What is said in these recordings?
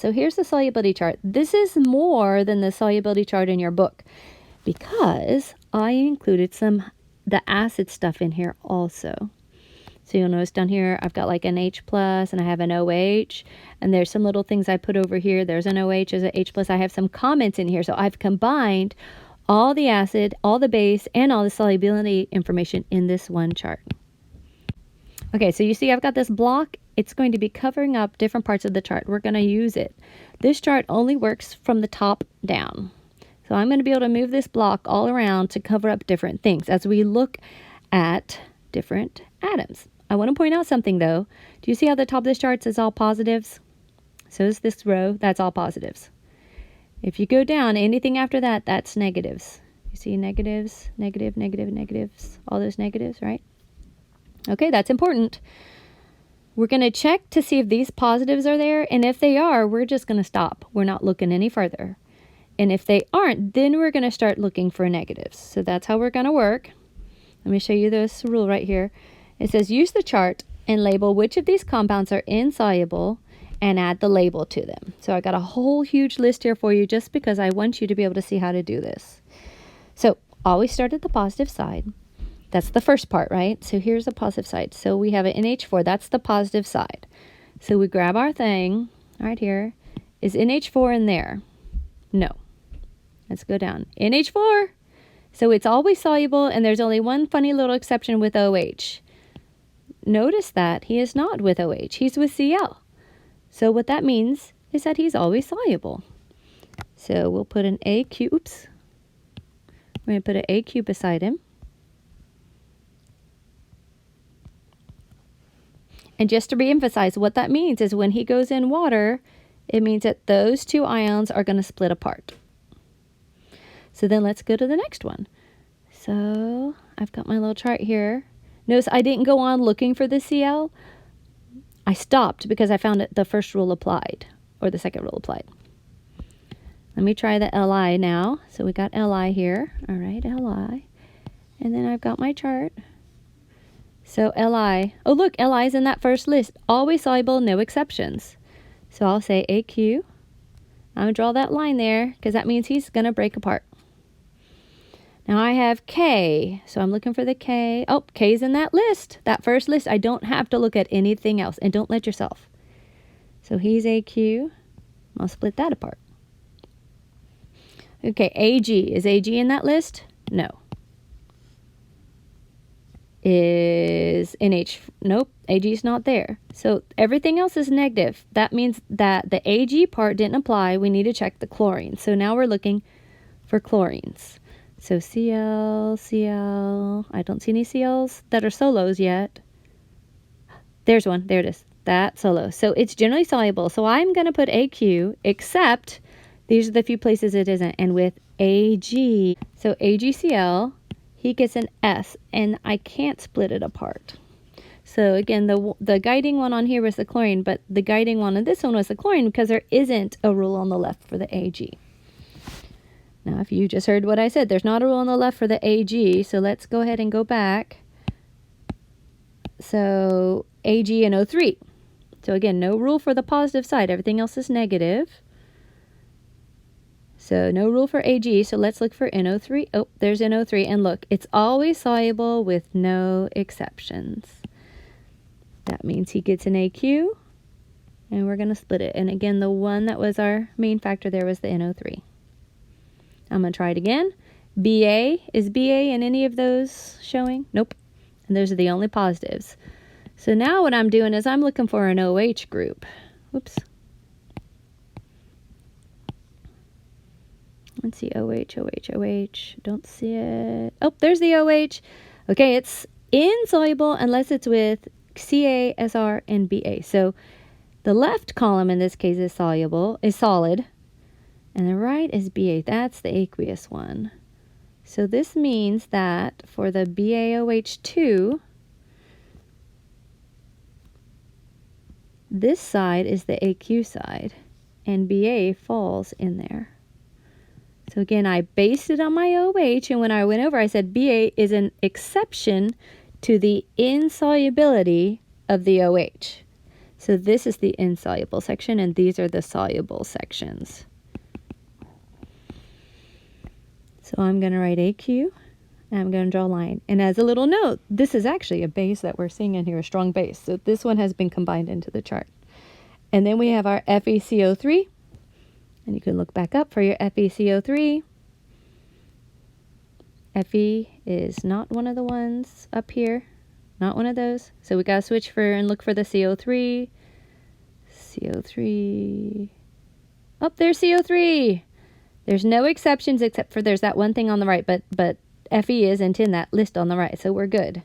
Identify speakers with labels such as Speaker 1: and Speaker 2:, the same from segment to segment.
Speaker 1: So here's the solubility chart. This is more than the solubility chart in your book because I included the acid stuff in here also. So you'll notice down here I've got like an H plus and I have an OH, and there's some little things I put over here. There's an OH, there's an H plus. I have some comments in here. So I've combined all the acid, all the base, and all the solubility information in this one chart. Okay, so you see I've got this block. It's going to be covering up different parts of the chart. We're going to use it. This chart only works from the top down. So I'm going to be able to move this block all around to cover up different things as we look at different atoms. I want to point out something though. Do you see how the top of this chart is all positives? So is this row, that's all positives. If you go down, anything after that, that's negatives. You see negatives, negative, negative, negatives, all those negatives, right? Okay, that's important. We're going to check to see if these positives are there, and if they are, we're just going to stop. We're not looking any further. And if they aren't, then we're going to start looking for negatives. So that's how we're going to work. Let me show you this rule right here. It says use the chart and label which of these compounds are insoluble and add the label to them. So I got a whole huge list here for you just because I want you to be able to see how to do this. So always start at the positive side. That's the first part, right? So here's the positive side. So we have an NH4. That's the positive side. So we grab our thing right here. Is NH4 in there? No. Let's go down. NH4. So it's always soluble, and there's only one funny little exception with OH. Notice that he is not with OH. He's with Cl. So what that means is that he's always soluble. So we'll put an AQ. Oops. We're going to put an AQ beside him. And just to reemphasize, what that means is when he goes in water, it means that those two ions are going to split apart. So then let's go to the next one. So I've got my little chart here. Notice I didn't go on looking for the Cl. I stopped because I found the first rule applied, or the second rule applied. Let me try the Li now. So we got Li here. All right, Li. And then I've got my chart. So Li, oh look, Li is in that first list. Always soluble, no exceptions. So I'll say AQ. I'm going to draw that line there because that means he's going to break apart. Now I have K, so I'm looking for the K. Oh, K's in that list, that first list. I don't have to look at anything else, and don't let yourself. So he's AQ. I'll split that apart. Okay, AG. Is AG in that list? No. Is NH? Nope, AG is not there. So everything else is negative. That means that the AG part didn't apply. We need to check the chlorine. So now we're looking for chlorines. So Cl, Cl. I don't see any Cls that are solos yet. There's one. There it is. That solo. So it's generally soluble. So I'm going to put AQ, except these are the few places it isn't. And with AG, so AgCl, he gets an S, and I can't split it apart. So again, the guiding one on here was the chlorine, but the guiding one on this one was the chlorine because there isn't a rule on the left for the Ag. Now, if you just heard what I said, there's not a rule on the left for the Ag, so let's go ahead and go back. So Ag and O3. So again, no rule for the positive side. Everything else is negative. So no rule for Ag, so let's look for NO3. Oh, there's NO3, and look, it's always soluble with no exceptions. That means he gets an AQ, and we're going to split it. And again, the one that was our main factor there was the NO3. I'm going to try it again. BA, is BA in any of those showing? Nope. And those are the only positives. So now what I'm doing is I'm looking for an OH group. Whoops. Let's see, OH, OH, OH. Don't see it. Oh, there's the OH. Okay, it's insoluble unless it's with Ca, Sr, and Ba. So the left column in this case is solid. And the right is Ba. That's the aqueous one. So this means that for the BaOH2, this side is the AQ side, and Ba falls in there. So again, I based it on my OH, and when I went over, I said Ba is an exception to the insolubility of the OH. So this is the insoluble section, and these are the soluble sections. So I'm going to write AQ, and I'm going to draw a line. And as a little note, this is actually a base that we're seeing in here, a strong base. So this one has been combined into the chart. And then we have our FeCO3, and you can look back up for your FeCO3. Fe is not one of the ones up here, not one of those. So we got to switch for and look for the CO3. CO3. Oh, there's CO3. There's no exceptions except for there's that one thing on the right, but Fe isn't in that list on the right, so we're good.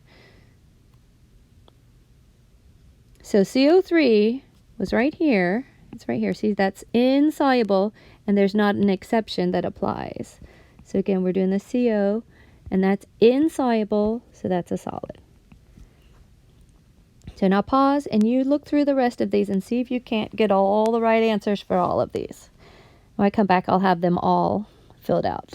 Speaker 1: So CO3 was right here. It's right here. See, that's insoluble, and there's not an exception that applies. So again, we're doing the CO, and that's insoluble, so that's a solid. So now pause, and you look through the rest of these and see if you can't get all the right answers for all of these. When I come back, I'll have them all filled out.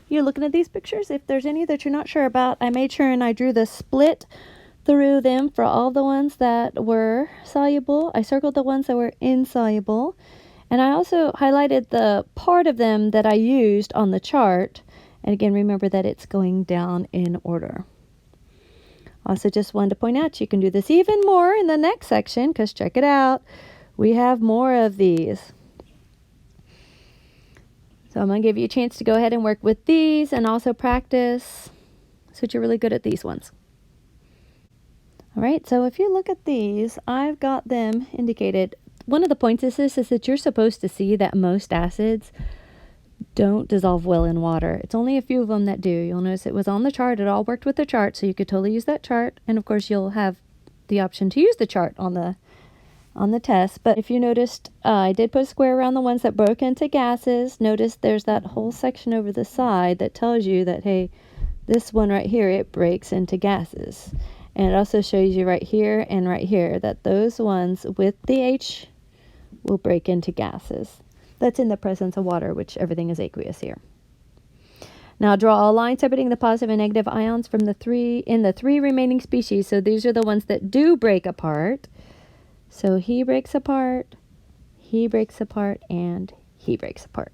Speaker 1: You're looking at these pictures. If there's any that you're not sure about, I made sure and I drew the split through them for all the ones that were soluble. I circled the ones that were insoluble. And I also highlighted the part of them that I used on the chart. And again, remember that it's going down in order. Also just wanted to point out you can do this even more in the next section, because check it out. We have more of these. So I'm going to give you a chance to go ahead and work with these and also practice so that you're really good at these ones. All right, so if you look at these, I've got them indicated. One of the points of this is that you're supposed to see that most acids don't dissolve well in water. It's only a few of them that do. You'll notice it was on the chart. It all worked with the chart, so you could totally use that chart. And of course, you'll have the option to use the chart on the test. But if you noticed, I did put a square around the ones that broke into gases. Notice there's that whole section over the side that tells you that, hey, this one right here, it breaks into gases. And it also shows you right here and right here that those ones with the H will break into gases. That's in the presence of water, which everything is aqueous here. Now draw a line separating the positive and negative ions from the three remaining species. So these are the ones that do break apart. So he breaks apart, and he breaks apart.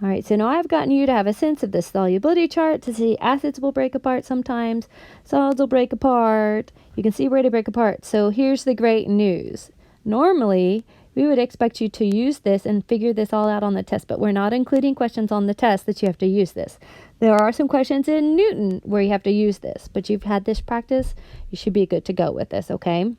Speaker 1: All right, so now I've gotten you to have a sense of the solubility chart to see acids will break apart sometimes, solids will break apart. You can see where they break apart. So here's the great news. Normally, we would expect you to use this and figure this all out on the test, but we're not including questions on the test that you have to use this. There are some questions in Newton where you have to use this, but you've had this practice, you should be good to go with this, okay?